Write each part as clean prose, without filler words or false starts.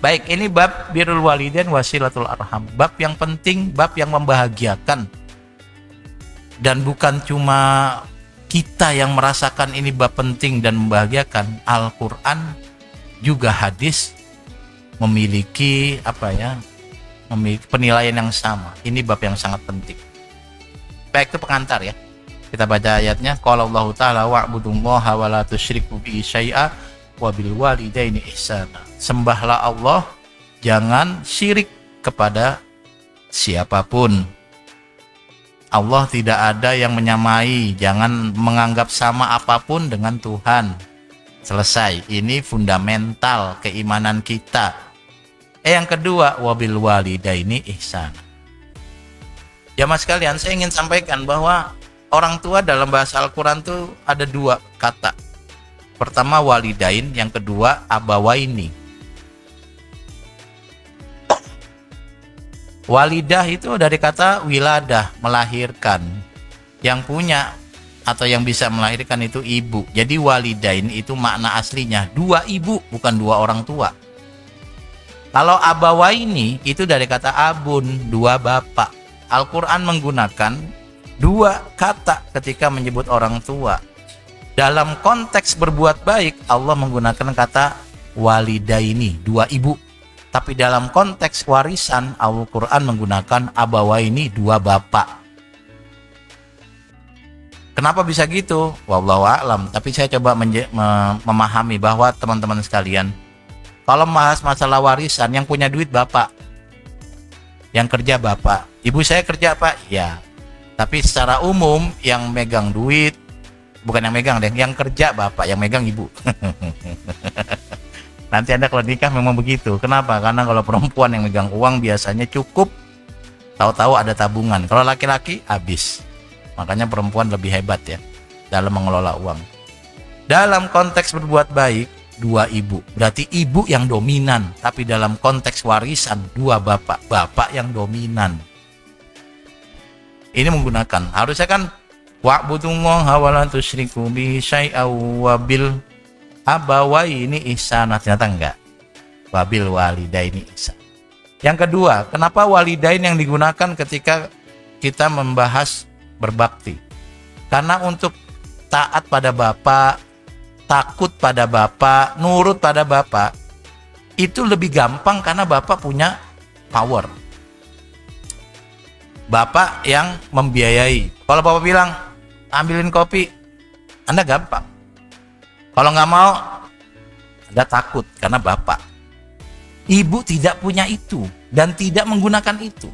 Baik, ini bab birrul walidain wasilatul arham. Bab yang penting, bab yang membahagiakan. Dan bukan cuma kita yang merasakan ini bab penting dan membahagiakan. Al-Quran juga hadis memiliki memiliki penilaian yang sama. Ini bab yang sangat penting. Baik, itu pengantar ya. Kita baca ayatnya. Qala Allahu ta'ala wa'budullaha wa la tusyriku bihi syai'a wa bil walidaini ihsana. Sembahlah Allah, jangan syirik kepada siapapun. Allah tidak ada yang menyamai, jangan menganggap sama apapun dengan Tuhan. Selesai. Ini fundamental keimanan kita. Yang kedua, wabil walidaini ihsana. Jamaah sekalian, saya ingin sampaikan bahwa orang tua dalam bahasa Al-Quran itu ada dua kata. Pertama walidain, yang kedua abawaini. Walidah itu dari kata wiladah, melahirkan. Yang punya atau yang bisa melahirkan itu ibu. Jadi walidain itu makna aslinya dua ibu, bukan dua orang tua. Kalau abawaini itu dari kata abun, dua bapak. Al-Quran menggunakan dua kata ketika menyebut orang tua. Dalam konteks berbuat baik, Allah menggunakan kata walidaini, dua ibu. Tapi dalam konteks warisan, Al-Quran menggunakan abawaini, dua bapak. Kenapa bisa gitu? Wallahu a'lam. Tapi saya coba memahami bahwa teman-teman sekalian, kalau membahas masalah warisan, yang punya duit bapak, yang kerja bapak. Ibu saya kerja pak? Ya. Tapi secara umum yang megang duit, bukan yang megang deh, yang kerja bapak, yang megang ibu. Nanti Anda kalau nikah memang begitu. Kenapa? Karena kalau perempuan yang megang uang biasanya cukup, tahu-tahu ada tabungan. Kalau laki-laki habis. Makanya perempuan lebih hebat ya dalam mengelola uang. Dalam konteks berbuat baik, dua ibu. Berarti ibu yang dominan. Tapi dalam konteks warisan, dua bapak. Bapak yang dominan. Ini menggunakan. Harusnya kan wa'budullaha wa la tusyriku bihi syai'aw wa bil abawaini ihsana. Ternyata enggak. Wabil walidaini ihsana. Yang kedua, kenapa walidain yang digunakan ketika kita membahas berbakti? Karena untuk taat pada bapak, takut pada bapak, nurut pada bapak, itu lebih gampang karena bapak punya power. Bapak yang membiayai. Kalau bapak bilang ambilin kopi, Anda gampang. Kalau nggak mau, Anda takut karena bapak. Ibu tidak punya itu dan tidak menggunakan itu.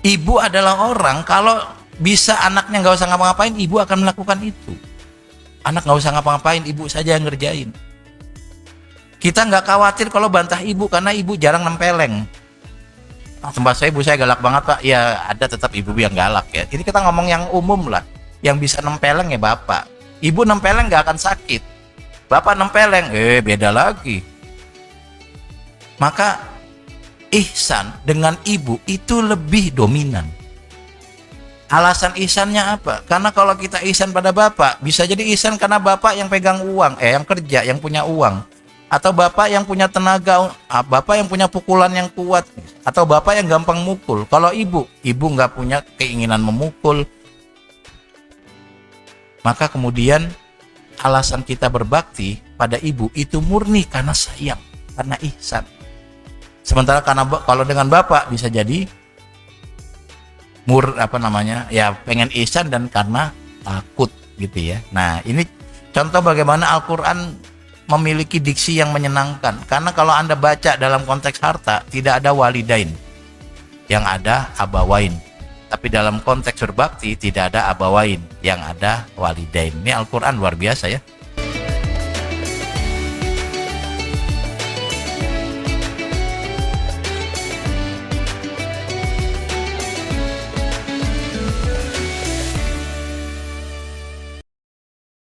Ibu adalah orang, kalau bisa anaknya nggak usah ngapa-ngapain, ibu akan melakukan itu. Anak nggak usah ngapa-ngapain, ibu saja yang ngerjain. Kita nggak khawatir kalau bantah ibu karena ibu jarang nempeleng. Tempat saya, ibu saya galak banget pak. Ya ada tetap ibu yang galak ya. Jadi kita ngomong yang umum lah. Yang bisa nempeleng ya bapak. Ibu nempeleng nggak akan sakit. Bapak nempeleng, beda lagi. Maka ihsan dengan ibu itu lebih dominan. Alasan ihsannya apa? Karena kalau kita ihsan pada bapak, bisa jadi ihsan karena bapak yang pegang uang, yang kerja, yang punya uang. Atau bapak yang punya tenaga, bapak yang punya pukulan yang kuat. Atau bapak yang gampang mukul. Kalau ibu nggak punya keinginan memukul. Maka kemudian alasan kita berbakti pada ibu itu murni karena sayang, karena ihsan. Sementara kalau dengan bapak bisa jadi pengen ihsan dan karena takut gitu ya. Nah, ini contoh bagaimana Al-Quran memiliki diksi yang menyenangkan. Karena kalau Anda baca dalam konteks harta, tidak ada walidain, yang ada abawain. Tapi dalam konteks berbakti tidak ada abawain, yang ada walidain. Ini Al-Quran luar biasa ya.